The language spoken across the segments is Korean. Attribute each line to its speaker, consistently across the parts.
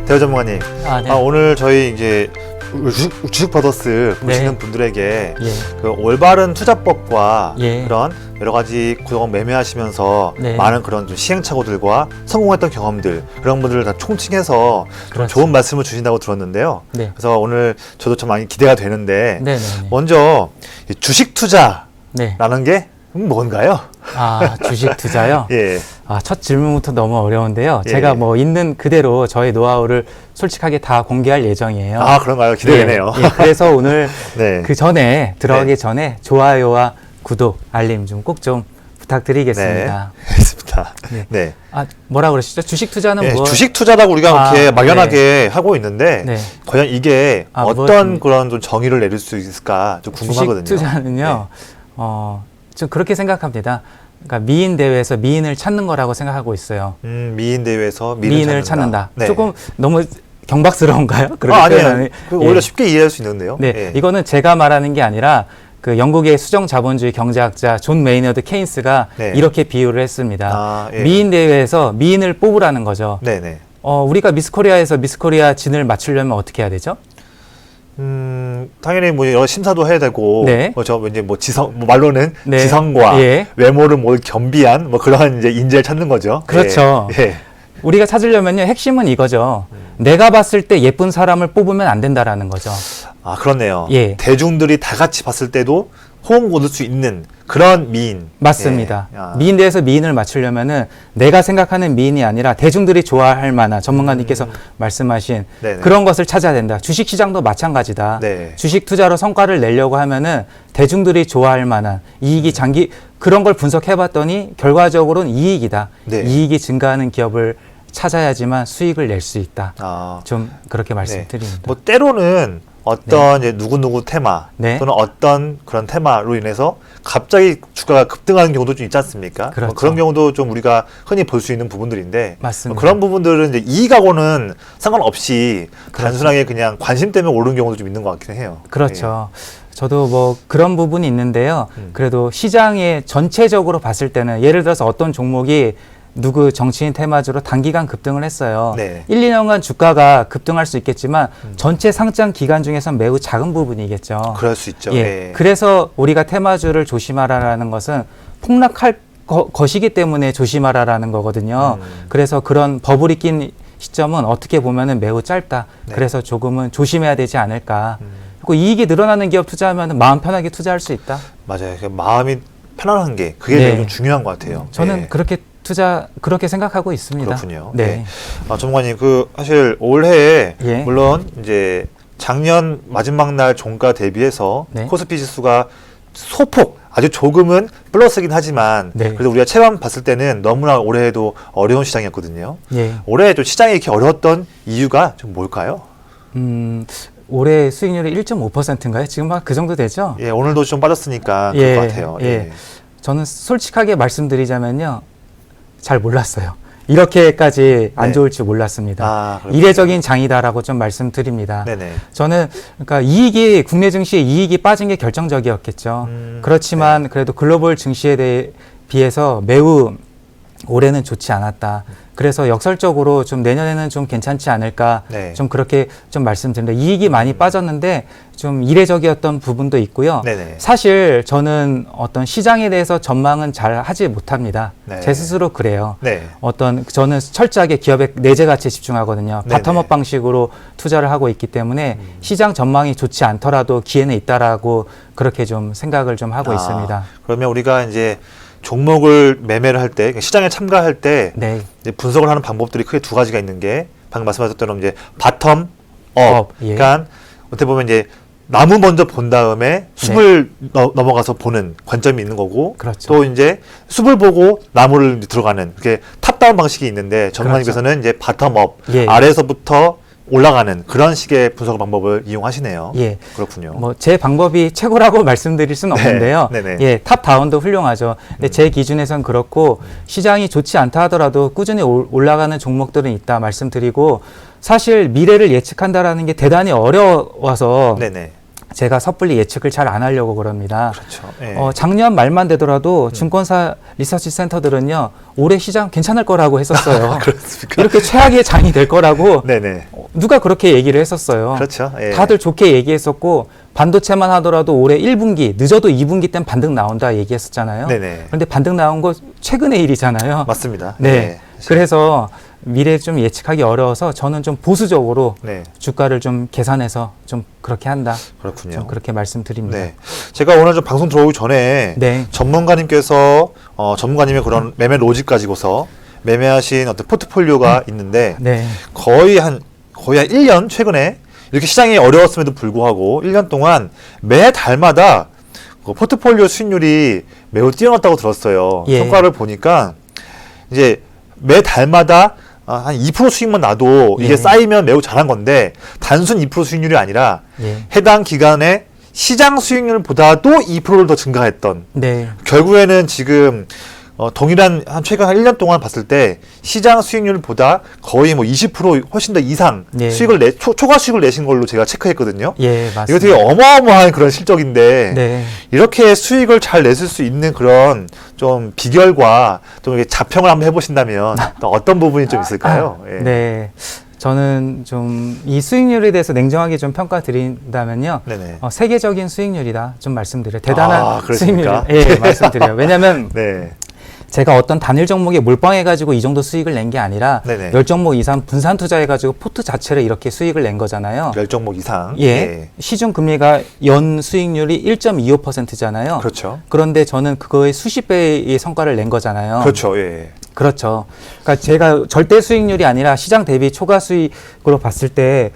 Speaker 1: 대우 전문가님,
Speaker 2: 네.
Speaker 1: 오늘 저희 이제 주식버더스 보시는
Speaker 2: 네.
Speaker 1: 분들에게
Speaker 2: 예.
Speaker 1: 그 올바른 투자법과
Speaker 2: 예.
Speaker 1: 그런 여러 가지 구독 매매하시면서
Speaker 2: 네.
Speaker 1: 많은 그런 좀 시행착오들과 성공했던 경험들 그런 분들을 다 총칭해서 좀
Speaker 2: 그렇죠.
Speaker 1: 좋은 말씀을 주신다고 들었는데요.
Speaker 2: 네.
Speaker 1: 그래서 오늘 저도 좀 많이 기대가 되는데
Speaker 2: 네네.
Speaker 1: 먼저 이 주식 투자라는
Speaker 2: 네.
Speaker 1: 게 뭔가요?
Speaker 2: 주식 투자요?
Speaker 1: 예.
Speaker 2: 첫 질문부터 너무 어려운데요.
Speaker 1: 예.
Speaker 2: 제가 뭐 있는 그대로 저의 노하우를 솔직하게 다 공개할 예정이에요.
Speaker 1: 그런가요? 기대되네요.
Speaker 2: 예. 그래서 오늘
Speaker 1: 네.
Speaker 2: 그 전에 들어가기
Speaker 1: 네.
Speaker 2: 전에 좋아요와 구독, 알림 좀 꼭 좀 부탁드리겠습니다.
Speaker 1: 네. 알겠습니다.
Speaker 2: 네.
Speaker 1: 네.
Speaker 2: 뭐라 그러시죠? 주식 투자는
Speaker 1: 예,
Speaker 2: 뭐?
Speaker 1: 주식 투자라고 우리가 이렇게
Speaker 2: 네.
Speaker 1: 막연하게 하고 있는데
Speaker 2: 네.
Speaker 1: 과연 이게 어떤 그런 좀 정의를 내릴 수 있을까 좀 궁금하거든요.
Speaker 2: 주식 투자는요. 좀 그렇게 생각합니다. 그러니까 미인 대회에서 미인을 찾는 거라고 생각하고 있어요.
Speaker 1: 미인 대회에서
Speaker 2: 미인을 찾는다.
Speaker 1: 네.
Speaker 2: 조금 너무 경박스러운가요?
Speaker 1: 아니에요. 오히려
Speaker 2: 예.
Speaker 1: 쉽게 이해할 수 있는데요.
Speaker 2: 네,
Speaker 1: 예.
Speaker 2: 이거는 제가 말하는 게 아니라 그 영국의 수정 자본주의 경제학자 존 메이너드 케인스가
Speaker 1: 네.
Speaker 2: 이렇게 비유를 했습니다.
Speaker 1: 예.
Speaker 2: 미인 대회에서 미인을 뽑으라는 거죠.
Speaker 1: 네네.
Speaker 2: 우리가 미스코리아에서 미스코리아 진을 맞추려면 어떻게 해야 되죠?
Speaker 1: 당연히 뭐 여러 심사도 해야 되고,
Speaker 2: 네.
Speaker 1: 이제 말로는
Speaker 2: 네.
Speaker 1: 지성과
Speaker 2: 예.
Speaker 1: 외모를 겸비한 그런 이제 인재를 찾는 거죠.
Speaker 2: 그렇죠.
Speaker 1: 예.
Speaker 2: 우리가 찾으려면요, 핵심은 이거죠. 내가 봤을 때 예쁜 사람을 뽑으면 안 된다라는 거죠.
Speaker 1: 그렇네요.
Speaker 2: 예.
Speaker 1: 대중들이 다 같이 봤을 때도 호응 얻을 수 있는 그런 미인.
Speaker 2: 맞습니다.
Speaker 1: 예.
Speaker 2: 미인 대에서 미인을 맞추려면은 내가 생각하는 미인이 아니라 대중들이 좋아할 만한 전문가님께서 말씀하신
Speaker 1: 네네.
Speaker 2: 그런 것을 찾아야 된다. 주식 시장도 마찬가지다.
Speaker 1: 네.
Speaker 2: 주식 투자로 성과를 내려고 하면은 대중들이 좋아할 만한 이익이 그런 걸 분석해 봤더니 결과적으로는 이익이다.
Speaker 1: 네.
Speaker 2: 이익이 증가하는 기업을 찾아야지만 수익을 낼 수 있다. 좀 그렇게
Speaker 1: 네.
Speaker 2: 말씀드립니다.
Speaker 1: 뭐 때로는 어떤 이제 누구누구 테마
Speaker 2: 네.
Speaker 1: 또는 어떤 그런 테마로 인해서 갑자기 주가가 급등하는 경우도 좀 있지 않습니까?
Speaker 2: 그렇죠.
Speaker 1: 그런 경우도 좀 우리가 흔히 볼 수 있는 부분들인데
Speaker 2: 맞습니다.
Speaker 1: 그런 부분들은 이제 이익하고는 상관없이 단순하게 그냥 관심 때문에 오르는 경우도 좀 있는 것 같긴 해요.
Speaker 2: 그렇죠. 저도 뭐 그런 부분이 있는데요. 그래도 시장에 전체적으로 봤을 때는 예를 들어서 어떤 종목이 누구 정치인 테마주로 단기간 급등을 했어요.
Speaker 1: 네.
Speaker 2: 1, 2년간 주가가 급등할 수 있겠지만 전체 상장 기간 중에서는 매우 작은 부분이겠죠.
Speaker 1: 그럴 수 있죠.
Speaker 2: 예.
Speaker 1: 네.
Speaker 2: 그래서 우리가 테마주를 조심하라라는 것은 폭락할 것이기 때문에 조심하라라는 거거든요. 그래서 그런 버블이 낀 시점은 어떻게 보면은 매우 짧다.
Speaker 1: 네.
Speaker 2: 그래서 조금은 조심해야 되지 않을까. 그리고 이익이 늘어나는 기업 투자하면 마음 편하게 투자할 수 있다.
Speaker 1: 맞아요. 마음이 편안한 게 그게
Speaker 2: 네.
Speaker 1: 되게 좀 중요한 것 같아요.
Speaker 2: 저는
Speaker 1: 네.
Speaker 2: 그렇게 생각하고 있습니다.
Speaker 1: 그렇군요.
Speaker 2: 네.
Speaker 1: 전문가님, 사실 올해
Speaker 2: 예.
Speaker 1: 물론 이제 작년 마지막 날 종가 대비해서
Speaker 2: 네.
Speaker 1: 코스피 지수가 소폭 아주 조금은 플러스긴 하지만
Speaker 2: 네.
Speaker 1: 그래도 우리가 체감 봤을 때는 너무나 올해에도 어려운 시장이었거든요.
Speaker 2: 예.
Speaker 1: 올해 좀 시장이 이렇게 어려웠던 이유가 좀 뭘까요?
Speaker 2: 올해 수익률이 1.5%인가요? 지금 막 그 정도 되죠?
Speaker 1: 예, 오늘도 좀 빠졌으니까 그럴 것 같아요.
Speaker 2: 예. 저는 솔직하게 말씀드리자면요. 잘 몰랐어요. 이렇게까지 안
Speaker 1: 네.
Speaker 2: 좋을 줄 몰랐습니다.
Speaker 1: 그렇군요.
Speaker 2: 이례적인 장이다라고 좀 말씀드립니다.
Speaker 1: 네네.
Speaker 2: 저는 그러니까 국내 증시의 이익이 빠진 게 결정적이었겠죠. 그렇지만 그래도 글로벌 증시에 비해서 매우 올해는 좋지 않았다. 그래서 역설적으로 좀 내년에는 좀 괜찮지 않을까.
Speaker 1: 네.
Speaker 2: 좀 그렇게 좀 말씀드립니다. 이익이 많이 빠졌는데 좀 이례적이었던 부분도 있고요.
Speaker 1: 네네.
Speaker 2: 사실 저는 어떤 시장에 대해서 전망은 잘 하지 못합니다.
Speaker 1: 네.
Speaker 2: 제 스스로 그래요.
Speaker 1: 네.
Speaker 2: 저는 철저하게 기업의 내재 가치에 집중하거든요.
Speaker 1: 네네.
Speaker 2: 바텀업 방식으로 투자를 하고 있기 때문에 시장 전망이 좋지 않더라도 기회는 있다라고 그렇게 좀 생각을 좀 하고 있습니다.
Speaker 1: 그러면 우리가 이제 종목을 매매를 할 때, 시장에 참가할 때
Speaker 2: 네.
Speaker 1: 이제 분석을 하는 방법들이 크게 두 가지가 있는 게 방금 말씀하셨던 이제 바텀 업,
Speaker 2: 예.
Speaker 1: 그러니까 어떻게 보면 이제 나무 먼저 본 다음에 숲을 넘어가서 보는 관점이 있는 거고,
Speaker 2: 그렇죠.
Speaker 1: 또 이제 숲을 보고 나무를 들어가는 그게 탑다운 방식이 있는데 전문가님께서는 이제 바텀 업,
Speaker 2: 예.
Speaker 1: 아래에서부터 올라가는 그런 식의 분석 방법을 이용하시네요.
Speaker 2: 예.
Speaker 1: 그렇군요.
Speaker 2: 뭐 제 방법이 최고라고 말씀드릴 수는
Speaker 1: 네.
Speaker 2: 없는데요.
Speaker 1: 네네.
Speaker 2: 예, 탑 다운도 훌륭하죠. 근데 제 기준에선 그렇고 시장이 좋지 않다 하더라도 꾸준히 올라가는 종목들은 있다 말씀드리고 사실 미래를 예측한다라는 게 대단히 어려워서
Speaker 1: 네네.
Speaker 2: 제가 섣불리 예측을 잘 안 하려고 그럽니다.
Speaker 1: 그렇죠. 예.
Speaker 2: 작년 말만 되더라도 증권사 리서치 센터들은요, 올해 시장 괜찮을 거라고 했었어요.
Speaker 1: 그렇습니까?
Speaker 2: 이렇게 최악의 장이 될 거라고
Speaker 1: 네네.
Speaker 2: 누가 그렇게 얘기를 했었어요.
Speaker 1: 그렇죠. 예.
Speaker 2: 다들 좋게 얘기했었고, 반도체만 하더라도 올해 1분기, 늦어도 2분기 땐 반등 나온다 얘기했었잖아요.
Speaker 1: 네네.
Speaker 2: 그런데 반등 나온 거 최근의 일이잖아요.
Speaker 1: 맞습니다.
Speaker 2: 네.
Speaker 1: 예.
Speaker 2: 그래서 미래 좀 예측하기 어려워서 저는 좀 보수적으로
Speaker 1: 네.
Speaker 2: 주가를 좀 계산해서 좀 그렇게 한다.
Speaker 1: 그렇군요.
Speaker 2: 좀 그렇게 말씀드립니다.
Speaker 1: 네. 제가 오늘 좀 방송 들어오기 전에
Speaker 2: 네.
Speaker 1: 전문가님께서 전문가님의 그런 매매 로직 가지고서 매매하신 어떤 포트폴리오가 있는데
Speaker 2: 네.
Speaker 1: 거의 한 1년 최근에 이렇게 시장이 어려웠음에도 불구하고 1년 동안 매 달마다 그 포트폴리오 수익률이 매우 뛰어났다고 들었어요.
Speaker 2: 예.
Speaker 1: 성과를 보니까 이제 매 달마다 한 2% 수익만 나도 이게
Speaker 2: 예.
Speaker 1: 쌓이면 매우 잘한 건데 단순 2% 수익률이 아니라
Speaker 2: 예.
Speaker 1: 해당 기간에 시장 수익률보다도 2%를 더 증가했던
Speaker 2: 네.
Speaker 1: 결국에는 지금 동일한 한 최근 한 1년 동안 봤을 때 시장 수익률보다 거의 뭐 20% 훨씬 더 이상
Speaker 2: 예.
Speaker 1: 수익을 초과 수익을 내신 걸로 제가 체크했거든요.
Speaker 2: 예, 맞습니다.
Speaker 1: 이거 되게 어마어마한 그런 실적인데
Speaker 2: 네.
Speaker 1: 이렇게 수익을 잘 내실 수 있는 그런 좀 비결과 좀 이렇게 자평을 한번 해보신다면 또 어떤 부분이 좀 있을까요? 예.
Speaker 2: 네. 저는 좀 이 수익률에 대해서 냉정하게 좀 평가 드린다면요.
Speaker 1: 네네.
Speaker 2: 세계적인 수익률이다 좀 말씀드려요. 대단한
Speaker 1: 아, 그렇습니까?
Speaker 2: 수익률. 예, 말씀드려요. 왜냐하면
Speaker 1: 네.
Speaker 2: 제가 어떤 단일 종목에 몰빵해가지고 이 정도 수익을 낸 게 아니라
Speaker 1: 네네.
Speaker 2: 10종목 이상 분산 투자해가지고 포트 자체를 이렇게 수익을 낸 거잖아요.
Speaker 1: 10종목 이상.
Speaker 2: 예. 시중 금리가 연 수익률이 1.25%잖아요.
Speaker 1: 그렇죠.
Speaker 2: 그런데 저는 그거의 수십 배의 성과를 낸 거잖아요.
Speaker 1: 그렇죠. 예.
Speaker 2: 그렇죠. 그러니까 제가 절대 수익률이 아니라 시장 대비 초과 수익으로 봤을 때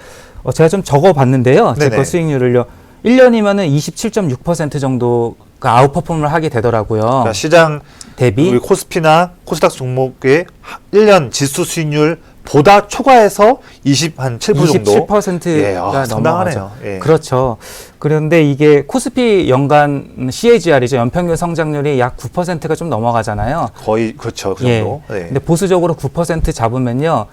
Speaker 2: 제가 좀 적어 봤는데요. 제
Speaker 1: 네네.
Speaker 2: 거 수익률을요. 1년이면은 27.6% 정도가 아웃퍼폼을 하게 되더라고요.
Speaker 1: 그러니까 시장
Speaker 2: 대비
Speaker 1: 우리 코스피나 코스닥 종목의 1년 지수 수익률보다 초과해서 7% 정도.
Speaker 2: 27%가
Speaker 1: 예,
Speaker 2: 넘어가죠.
Speaker 1: 상당하네요. 예.
Speaker 2: 그렇죠. 그런데 이게 코스피 연간 CAGR이죠. 연평균 성장률이 약 9%가 좀 넘어가잖아요.
Speaker 1: 거의 그렇죠. 그
Speaker 2: 예.
Speaker 1: 정도. 네.
Speaker 2: 근데 보수적으로 9% 잡으면요.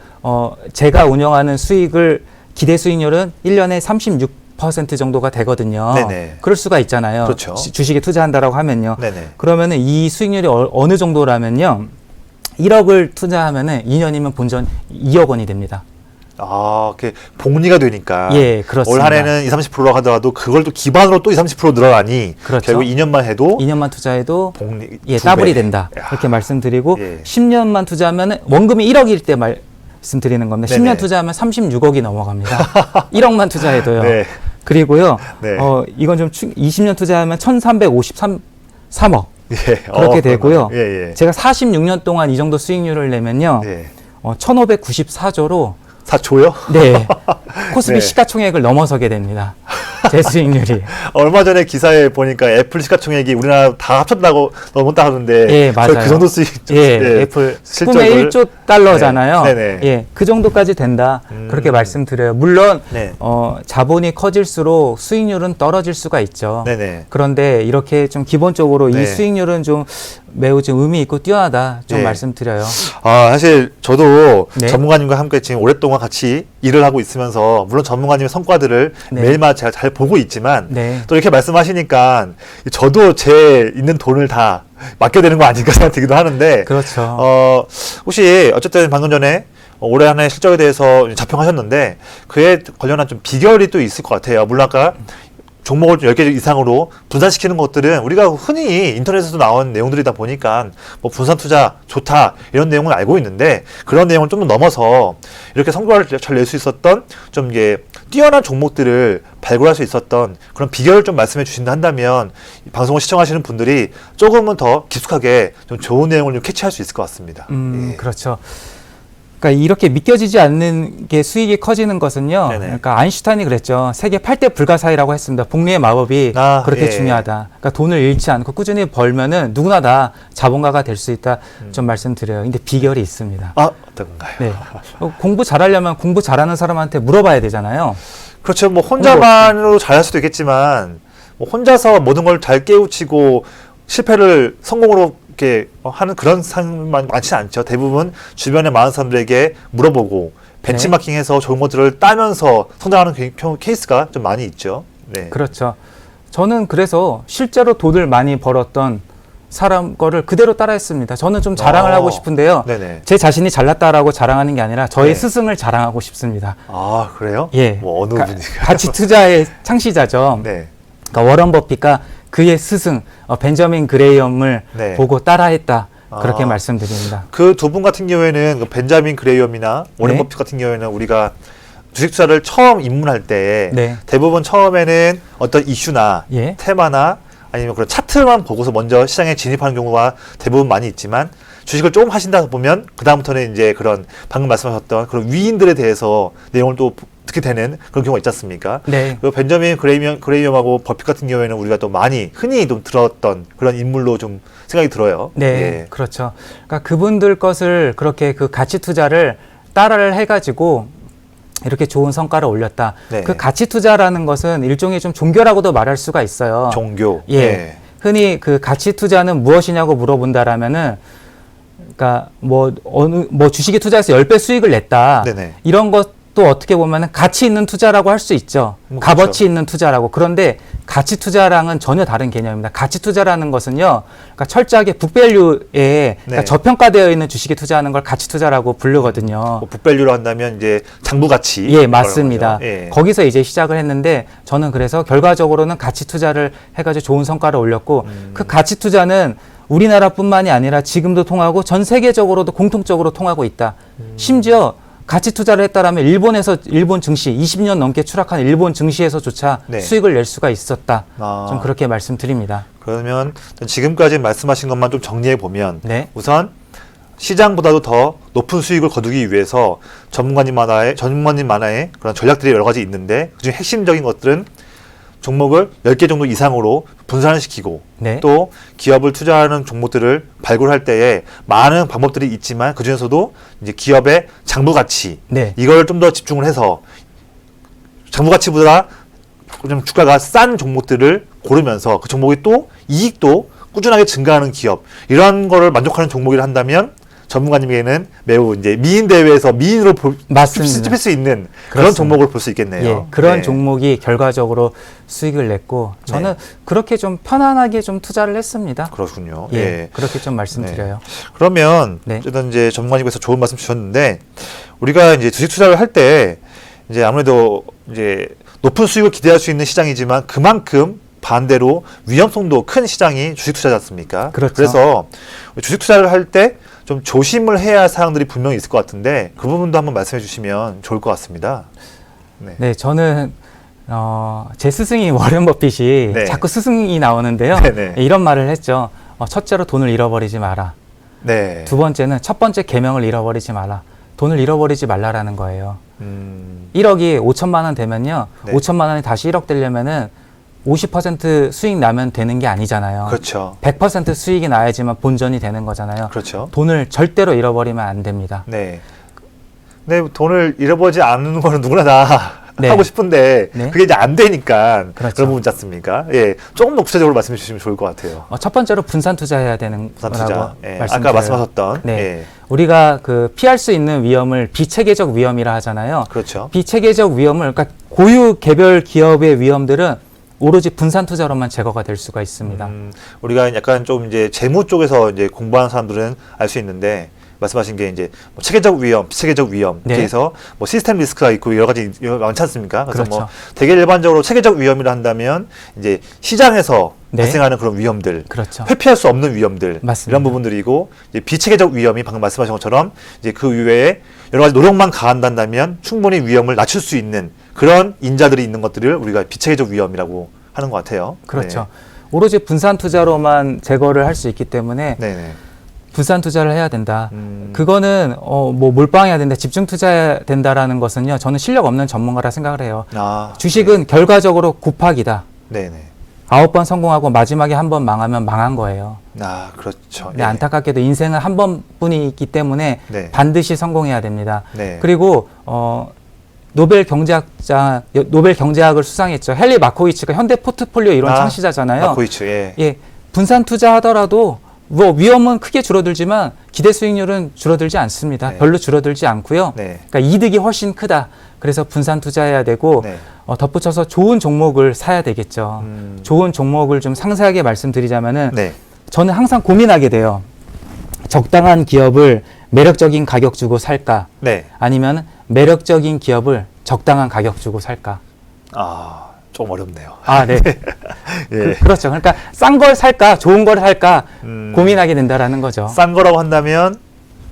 Speaker 2: 제가 운영하는 수익을 기대 수익률은 1년에 36% 정도가 되거든요.
Speaker 1: 네네.
Speaker 2: 그럴 수가 있잖아요.
Speaker 1: 그렇죠.
Speaker 2: 주식에 투자한다라고 하면요.
Speaker 1: 네네.
Speaker 2: 그러면은 이 수익률이 어느 정도라면요. 1억을 투자하면은 2년이면 본전 2억 원이 됩니다.
Speaker 1: 아, 그 복리가 되니까.
Speaker 2: 예, 그렇습니다.
Speaker 1: 올 한해는 20-30%로 하더라도 그걸 또 기반으로 또 20-30% 늘어나니
Speaker 2: 그렇죠.
Speaker 1: 결국 2년만 해도
Speaker 2: 2년만 투자해도
Speaker 1: 복리
Speaker 2: 예,
Speaker 1: 2배.
Speaker 2: 더블이 된다.
Speaker 1: 야.
Speaker 2: 이렇게 말씀드리고
Speaker 1: 예.
Speaker 2: 10년만 투자하면 원금이 1억일 때 말씀드리는 겁니다.
Speaker 1: 네네.
Speaker 2: 10년 투자하면 36억이 넘어갑니다. 1억만 투자해도요.
Speaker 1: 네.
Speaker 2: 그리고요.
Speaker 1: 네.
Speaker 2: 이건 좀 20년 투자하면 1,353억
Speaker 1: 예.
Speaker 2: 그렇게 되고요.
Speaker 1: 예, 예.
Speaker 2: 제가 46년 동안 이 정도 수익률을 내면요.
Speaker 1: 예.
Speaker 2: 1,594조로
Speaker 1: 4조요?
Speaker 2: 네. 코스피
Speaker 1: 네.
Speaker 2: 시가총액을 넘어서게 됩니다. 제 수익률이.
Speaker 1: 얼마 전에 기사에 보니까 애플 시가총액이 우리나라 다 합쳤다고 넘었다 하는데
Speaker 2: 예, 맞아요.
Speaker 1: 그 정도 수익
Speaker 2: 예, 애플
Speaker 1: 실적을
Speaker 2: 9의 1조 달러잖아요.
Speaker 1: 네, 네네.
Speaker 2: 예, 그 정도까지 된다. 그렇게 말씀드려요. 물론
Speaker 1: 네.
Speaker 2: 자본이 커질수록 수익률은 떨어질 수가 있죠.
Speaker 1: 네네.
Speaker 2: 그런데 이렇게 좀 기본적으로
Speaker 1: 네.
Speaker 2: 이 수익률은 좀 매우 좀 의미 있고 뛰어나다 좀
Speaker 1: 네.
Speaker 2: 말씀드려요.
Speaker 1: 아, 사실 저도
Speaker 2: 네.
Speaker 1: 전문가님과 함께 지금 오랫동안 같이 일을 하고 있으면서 물론 전문가님의 성과들을
Speaker 2: 네.
Speaker 1: 매일마다 제가 잘 보고 있지만
Speaker 2: 네.
Speaker 1: 또 이렇게 말씀하시니까 저도 제 있는 돈을 다 맡겨야 되는 거 아닌가 생각되기도 하는데
Speaker 2: 그렇죠.
Speaker 1: 혹시 어쨌든 방금 전에 올해 한 해 실적에 대해서 자평하셨는데 그에 관련한 좀 비결이 또 있을 것 같아요. 물론 아까 종목을 좀 10개 이상으로 분산시키는 것들은 우리가 흔히 인터넷에서 나온 내용들이다 보니까 뭐 분산 투자 좋다 이런 내용을 알고 있는데 그런 내용을 좀 더 넘어서 이렇게 성과를 잘 낼 수 있었던 좀 이게 뛰어난 종목들을 발굴할 수 있었던 그런 비결을 좀 말씀해 주신다 한다면 이 방송을 시청하시는 분들이 조금은 더 깊숙하게 좀 좋은 내용을 좀 캐치할 수 있을 것 같습니다. 예.
Speaker 2: 그렇죠. 그러니까 이렇게 믿겨지지 않는 게 수익이 커지는 것은요.
Speaker 1: 네네.
Speaker 2: 그러니까 아인슈타인이 그랬죠. 세계 8대 불가사의라고 했습니다. 복리의 마법이 그렇게
Speaker 1: 예.
Speaker 2: 중요하다. 그러니까 돈을 잃지 않고 꾸준히 벌면은 누구나 다 자본가가 될 수 있다. 좀 말씀드려요. 근데 비결이 있습니다.
Speaker 1: 아, 어떤가요?
Speaker 2: 네. 공부 잘하려면 공부 잘하는 사람한테 물어봐야 되잖아요.
Speaker 1: 그렇죠. 뭐 혼자만으로 잘할 수도 있겠지만 뭐 혼자서 모든 걸 잘 깨우치고 실패를 성공으로 이렇게 하는 그런 사람만 많지는 않죠. 대부분 주변에 많은 사람들에게 물어보고 벤치마킹해서 좋은 것들을 따면서 성장하는 케이스가 좀 많이 있죠. 네.
Speaker 2: 그렇죠. 저는 그래서 실제로 돈을 많이 벌었던 사람 거를 그대로 따라했습니다. 저는 좀 자랑을 하고 싶은데요.
Speaker 1: 네네.
Speaker 2: 제 자신이 잘났다라고 자랑하는 게 아니라 저의
Speaker 1: 네.
Speaker 2: 스승을 자랑하고 싶습니다.
Speaker 1: 아, 그래요?
Speaker 2: 예.
Speaker 1: 뭐 어느 분인가요?
Speaker 2: 가치 투자의 창시자죠.
Speaker 1: 네.
Speaker 2: 그러니까 워런 버핏과 그의 스승 벤저민 그레이엄을
Speaker 1: 네.
Speaker 2: 보고 따라했다. 그렇게
Speaker 1: 아.
Speaker 2: 말씀드립니다.
Speaker 1: 그 두 분 같은 경우에는 그 벤자민 그레이엄이나 워런
Speaker 2: 네.
Speaker 1: 버핏 같은 경우에는 우리가 주식 투자를 처음 입문할 때
Speaker 2: 네.
Speaker 1: 대부분 처음에는 어떤 이슈나
Speaker 2: 예.
Speaker 1: 테마나 아니면 그런 차트만 보고서 먼저 시장에 진입하는 경우가 대부분 많이 있지만 주식을 조금 하신다 보면 그 다음부터는 이제 그런 방금 말씀하셨던 그런 위인들에 대해서 내용을 또 듣게 되는 그런 경우가 있지 않습니까?
Speaker 2: 네.
Speaker 1: 그리고 벤저민 그레이엄하고 버핏 같은 경우에는 우리가 또 많이 흔히 좀 들었던 그런 인물로 좀 생각이 들어요.
Speaker 2: 네,
Speaker 1: 예.
Speaker 2: 그렇죠. 그러니까 그분들 것을 그렇게 그 가치 투자를 따라를 해가지고 이렇게 좋은 성과를 올렸다.
Speaker 1: 네.
Speaker 2: 그 가치 투자라는 것은 일종의 좀 종교라고도 말할 수가 있어요.
Speaker 1: 종교.
Speaker 2: 예.
Speaker 1: 네.
Speaker 2: 흔히 그 가치 투자는 무엇이냐고 물어본다라면은, 그러니까 뭐 주식에 투자해서 10배 수익을 냈다.
Speaker 1: 네네.
Speaker 2: 이런 것도 어떻게 보면은 가치 있는 투자라고 할 수 있죠.
Speaker 1: 뭐
Speaker 2: 값어치
Speaker 1: 그렇죠.
Speaker 2: 있는 투자라고. 그런데 가치 투자랑은 전혀 다른 개념입니다. 가치 투자라는 것은요, 그러니까 철저하게 북밸류에 그러니까
Speaker 1: 네.
Speaker 2: 저평가되어 있는 주식에 투자하는 걸 가치 투자라고 부르거든요.
Speaker 1: 뭐 북밸류로 한다면 이제 장부 가치.
Speaker 2: 예, 맞습니다.
Speaker 1: 예.
Speaker 2: 거기서 이제 시작을 했는데 저는 그래서 결과적으로는 가치 투자를 해가지고 좋은 성과를 올렸고 그 가치 투자는 우리나라뿐만이 아니라 지금도 통하고 전 세계적으로도 공통적으로 통하고 있다. 심지어 가치 투자를 했다라면 일본 증시 20년 넘게 추락한 일본 증시에서조차
Speaker 1: 네.
Speaker 2: 수익을 낼 수가 있었다.
Speaker 1: 아.
Speaker 2: 좀 그렇게 말씀드립니다.
Speaker 1: 그러면 지금까지 말씀하신 것만 좀 정리해 보면
Speaker 2: 네.
Speaker 1: 우선 시장보다도 더 높은 수익을 거두기 위해서 전문가님 만화의 그런 전략들이 여러 가지 있는데 그중 핵심적인 것들은 종목을 10개 정도 이상으로 분산을 시키고
Speaker 2: 네.
Speaker 1: 또 기업을 투자하는 종목들을 발굴할 때에 많은 방법들이 있지만 그중에서도 이제 기업의 장부 가치
Speaker 2: 네.
Speaker 1: 이걸 좀 더 집중을 해서 장부 가치보다 좀 주가가 싼 종목들을 고르면서 그 종목이 또 이익도 꾸준하게 증가하는 기업 이런 거를 만족하는 종목이라 한다면 전문가님에게는 매우 이제 미인 대회에서 미인으로
Speaker 2: 맞습니다.
Speaker 1: 찝힐 수 있는 그런
Speaker 2: 그렇습니다.
Speaker 1: 종목을 볼 수 있겠네요.
Speaker 2: 예, 그런
Speaker 1: 네.
Speaker 2: 종목이 결과적으로 수익을 냈고 저는
Speaker 1: 네.
Speaker 2: 그렇게 좀 편안하게 좀 투자를 했습니다.
Speaker 1: 그렇군요.
Speaker 2: 예,
Speaker 1: 예.
Speaker 2: 그렇게 좀 말씀드려요.
Speaker 1: 그러면
Speaker 2: 네.
Speaker 1: 어쨌든 이제 전문가님께서 좋은 말씀 주셨는데 우리가 이제 주식 투자를 할 때 이제 아무래도 이제 높은 수익을 기대할 수 있는 시장이지만 그만큼 반대로 위험성도 큰 시장이 주식 투자지 않습니까?
Speaker 2: 그렇죠.
Speaker 1: 그래서 주식 투자를 할 때 좀 조심을 해야 할 사항들이 분명히 있을 것 같은데 그 부분도 한번 말씀해 주시면 좋을 것 같습니다. 네.
Speaker 2: 네, 저는 제 스승이 워런 버핏이
Speaker 1: 네.
Speaker 2: 자꾸 스승이 나오는데요.
Speaker 1: 네네.
Speaker 2: 이런 말을 했죠. 첫째로 돈을 잃어버리지 마라.
Speaker 1: 네.
Speaker 2: 두 번째는 첫 번째 계명을 잃어버리지 마라. 돈을 잃어버리지 말라라는 거예요. 1억이 5천만 원 되면요.
Speaker 1: 네.
Speaker 2: 5천만 원이 다시 1억 되려면은 50% 수익 나면 되는 게 아니잖아요.
Speaker 1: 그렇죠.
Speaker 2: 100% 수익이 나야지만 본전이 되는 거잖아요.
Speaker 1: 그렇죠.
Speaker 2: 돈을 절대로 잃어버리면 안 됩니다.
Speaker 1: 네. 근데 돈을 잃어버리지 않는 거는 누구나 다
Speaker 2: 네.
Speaker 1: 하고 싶은데
Speaker 2: 네.
Speaker 1: 그게 이제 안 되니까
Speaker 2: 그렇죠.
Speaker 1: 그런 부분 있지 않습니까? 예, 조금 더 구체적으로 말씀해 주시면 좋을 것 같아요.
Speaker 2: 첫 번째로 분산 투자해야 되는
Speaker 1: 부산
Speaker 2: 거라고
Speaker 1: 투자. 예,
Speaker 2: 말씀드려요.
Speaker 1: 아까 말씀하셨던.
Speaker 2: 네.
Speaker 1: 예,
Speaker 2: 우리가 그 피할 수 있는 위험을 비체계적 위험이라 하잖아요.
Speaker 1: 그렇죠.
Speaker 2: 비체계적 위험을 그러니까 고유 개별 기업의 위험들은 오로지 분산 투자로만 제거가 될 수가 있습니다.
Speaker 1: 우리가 약간 좀 이제 재무 쪽에서 이제 공부하는 사람들은 알 수 있는데 말씀하신 게 이제 뭐 체계적 위험, 비체계적 위험
Speaker 2: 네.
Speaker 1: 이렇게 해서 뭐 시스템 리스크가 있고 여러 가지 많지 않습니까? 그래서
Speaker 2: 그렇죠.
Speaker 1: 뭐 되게 일반적으로 체계적 위험이라 한다면 이제 시장에서
Speaker 2: 네.
Speaker 1: 발생하는 그런 위험들,
Speaker 2: 그렇죠.
Speaker 1: 회피할 수 없는 위험들
Speaker 2: 맞습니다.
Speaker 1: 이런 부분들이고 이제 비체계적 위험이 방금 말씀하신 것처럼 이제 그 이외에 여러 가지 노력만 가한다면 충분히 위험을 낮출 수 있는 그런 인자들이 있는 것들을 우리가 비체계적 위험이라고 하는 것 같아요.
Speaker 2: 그렇죠. 오로지 분산 투자로만 제거를 할 수 있기 때문에
Speaker 1: 네. 네네.
Speaker 2: 분산 투자를 해야 된다. 그거는 뭐 몰빵해야 된다, 집중 투자해야 된다라는 것은요. 저는 실력 없는 전문가라 생각을 해요.
Speaker 1: 아,
Speaker 2: 주식은 결과적으로 곱하기다.
Speaker 1: 네네.
Speaker 2: 9번 성공하고 마지막에 한 번 망하면 망한 거예요.
Speaker 1: 아, 그렇죠.
Speaker 2: 근데 안타깝게도 인생은 한 번뿐이 있기 때문에
Speaker 1: 네.
Speaker 2: 반드시 성공해야 됩니다.
Speaker 1: 네.
Speaker 2: 그리고 노벨 경제학을 수상했죠. 헨리 마코이츠가 현대 포트폴리오 이론 창시자잖아요.
Speaker 1: 마코이츠, 예.
Speaker 2: 예, 분산 투자하더라도 뭐 위험은 크게 줄어들지만 기대 수익률은 줄어들지 않습니다.
Speaker 1: 네.
Speaker 2: 별로 줄어들지 않고요.
Speaker 1: 네.
Speaker 2: 그러니까 이득이 훨씬 크다. 그래서 분산 투자해야 되고
Speaker 1: 네.
Speaker 2: 덧붙여서 좋은 종목을 사야 되겠죠. 좋은 종목을 좀 상세하게 말씀드리자면은
Speaker 1: 네.
Speaker 2: 저는 항상 고민하게 돼요. 적당한 기업을 매력적인 가격 주고 살까?
Speaker 1: 네.
Speaker 2: 아니면 매력적인 기업을 적당한 가격 주고 살까?
Speaker 1: 좀 어렵네요.
Speaker 2: 아, 네.
Speaker 1: 예.
Speaker 2: 그렇죠. 그러니까 싼 걸 살까, 좋은 걸 살까 고민하게 된다라는 거죠.
Speaker 1: 싼 거라고 한다면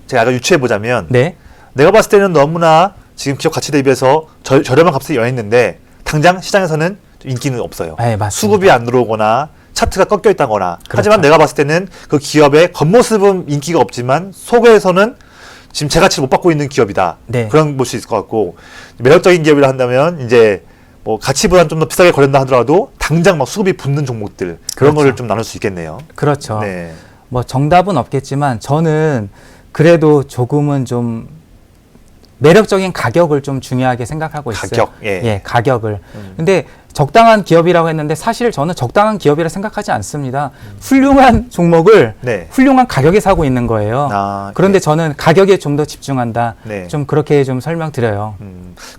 Speaker 1: 제가 아까 유추해 보자면
Speaker 2: 네.
Speaker 1: 내가 봤을 때는 너무나 지금 기업 가치 대비해서 저렴한 값에 여했는데 당장 시장에서는 인기는 없어요.
Speaker 2: 네, 맞습니다.
Speaker 1: 수급이 안 들어오거나 차트가 꺾여 있다거나.
Speaker 2: 그렇죠.
Speaker 1: 하지만 내가 봤을 때는 그 기업의 겉모습은 인기가 없지만 속에서는 지금 제 가치를 못 받고 있는 기업이다.
Speaker 2: 네.
Speaker 1: 그런 볼 수 있을 것 같고 매력적인 기업이라 한다면 이제 뭐 가치보다는 좀 더 비싸게 거래한다 하더라도 당장 막 수급이 붙는 종목들 그런
Speaker 2: 그렇죠.
Speaker 1: 거를 좀 나눌 수 있겠네요.
Speaker 2: 그렇죠.
Speaker 1: 네.
Speaker 2: 뭐 정답은 없겠지만 저는 그래도 조금은 좀 매력적인 가격을 좀 중요하게 생각하고 있어요.
Speaker 1: 가격, 예.
Speaker 2: 가격을. 근데 적당한 기업이라고 했는데 사실 저는 적당한 기업이라 생각하지 않습니다. 훌륭한 종목을
Speaker 1: 네.
Speaker 2: 훌륭한 가격에 사고 있는 거예요. 그런데
Speaker 1: 예.
Speaker 2: 저는 가격에 좀 더 집중한다.
Speaker 1: 네.
Speaker 2: 좀 그렇게 좀 설명드려요.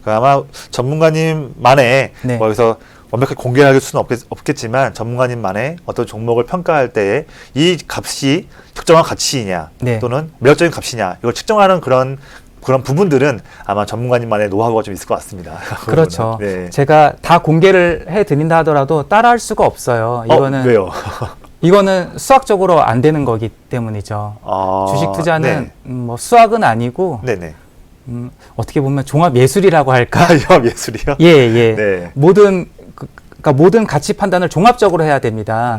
Speaker 1: 아마 전문가님만의
Speaker 2: 네.
Speaker 1: 뭐 여기서 완벽하게 공개할 수는 없겠지만 전문가님만의 어떤 종목을 평가할 때에 이 값이 적정한 가치이냐
Speaker 2: 네.
Speaker 1: 또는 매력적인 값이냐 이걸 측정하는 그런 부분들은 아마 전문가님만의 노하우가 좀 있을 것 같습니다.
Speaker 2: 그렇죠.
Speaker 1: 네.
Speaker 2: 제가 다 공개를 해드린다 하더라도 따라할 수가 없어요. 이거는
Speaker 1: 왜요?
Speaker 2: 이거는 수학적으로 안 되는 거기 때문이죠. 주식 투자는 뭐 수학은 아니고
Speaker 1: 네네.
Speaker 2: 어떻게 보면 종합 예술이라고 할까?
Speaker 1: 영업 예술이요?
Speaker 2: 예, 예.
Speaker 1: 네.
Speaker 2: 그러니까 모든 가치 판단을 종합적으로 해야 됩니다.